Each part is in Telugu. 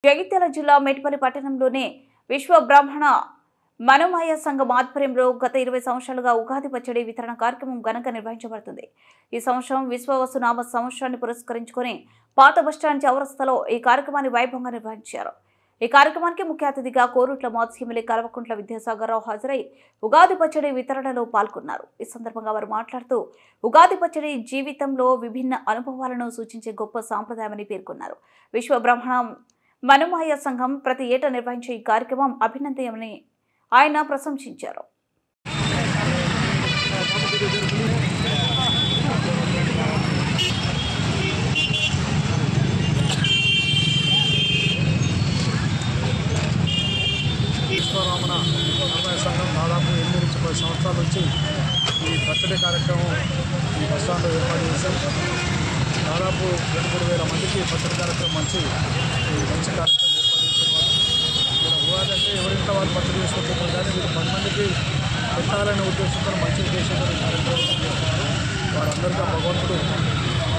జగిత్యాల జిల్లా మేడ్పల్లి పట్టణంలోని విశ్వ బ్రాహ్మణ మనోమయ సంఘం ఆధ్వర్యంలో గత 20 సంవత్సరాలుగా ఉగాది పచ్చడి వితరణ కార్యక్రమం ఘనంగా నిర్వహించబడుతుంది. ఈ సంవత్సరం విశ్వవసునామ సంవత్సరాన్ని పురస్కరించుకొని పాత బస్టాండ్ చౌరస్తాలో ఈ కార్యక్రమాన్ని వైభవంగా నిర్వహించారు. ఈ కార్యక్రమానికి ముఖ్య అతిథిగా కోరుట్ల మాజీ ఎమ్మెల్యే కల్వకుంట్ల విద్యాసాగరరావు హాజరై ఉగాది పచ్చడి వితరణలో పాల్గొన్నారు. ఈ సందర్భంగా వారు మాట్లాడుతూ ఉగాది పచ్చడి జీవితంలో విభిన్న అనుభవాలను సూచించే గొప్ప సాంప్రదాయమని పేర్కొన్నారు. విశ్వ బ్రాహ్మణ మనోమయ సంఘం ప్రతి ఏటా నిర్వహించే ఈ కార్యక్రమం అభినందనీయమని ఆయన ప్రశంసించారు. విశ్వబ్రాహ్మణ మనోమయ సంఘం దాదాపు 8 నుంచి 10 సంవత్సరాల నుంచి ఈ పచ్చడి కార్యక్రమం ఈ బస్టాండ్లో ఏర్పాటు చేశాం. దాదాపు 2,000 మందికి పచ్చడి కార్యక్రమం మంచి కార్యక్రమం ఏర్పాటు చేసేవారు. ఇక్కడ ఉగాది అంటే ఎవరింత వాళ్ళు పచ్చడి చేసుకుంటున్నారు, కానీ వీళ్ళు 10 మందికి పెట్టాలనే ఉద్దేశంతో మంచి ఉద్దేశంతో కార్యక్రమం చేస్తున్నారు. వారందరికీ భగవంతుడు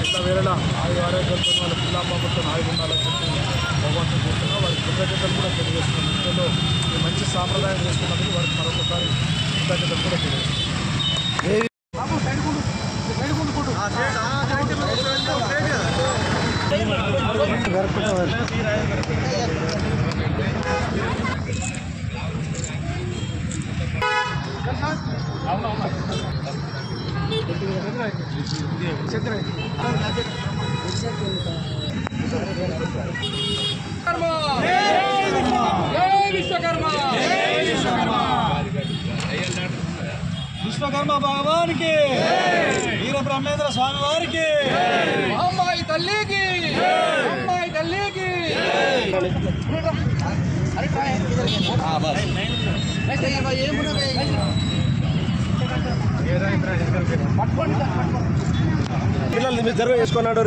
ఎంత వేళలా ఆరోగ్యాలతో వాళ్ళ పిల్లాపాపలతో ఆయుగుండాలని చెప్పి భగవంతుడు చేస్తున్నారు. వారి కృతజ్ఞతలు కూడా తెలియజేస్తున్న దృష్టిలో ఈ మంచి సాంప్రదాయం చేసుకున్నందుకు వారికి మరొకసారి కృతజ్ఞతలు కూడా తెలియజేస్తున్నారు. విశ్వకర్మ భగవానికి, వీర బ్రహ్మేంద్ర స్వామి వారికి, అమ్మాయి తల్లికి, అమ్మాయి తల్లికి. పిల్లలు మీరు జరుగు చేసుకున్నాడు.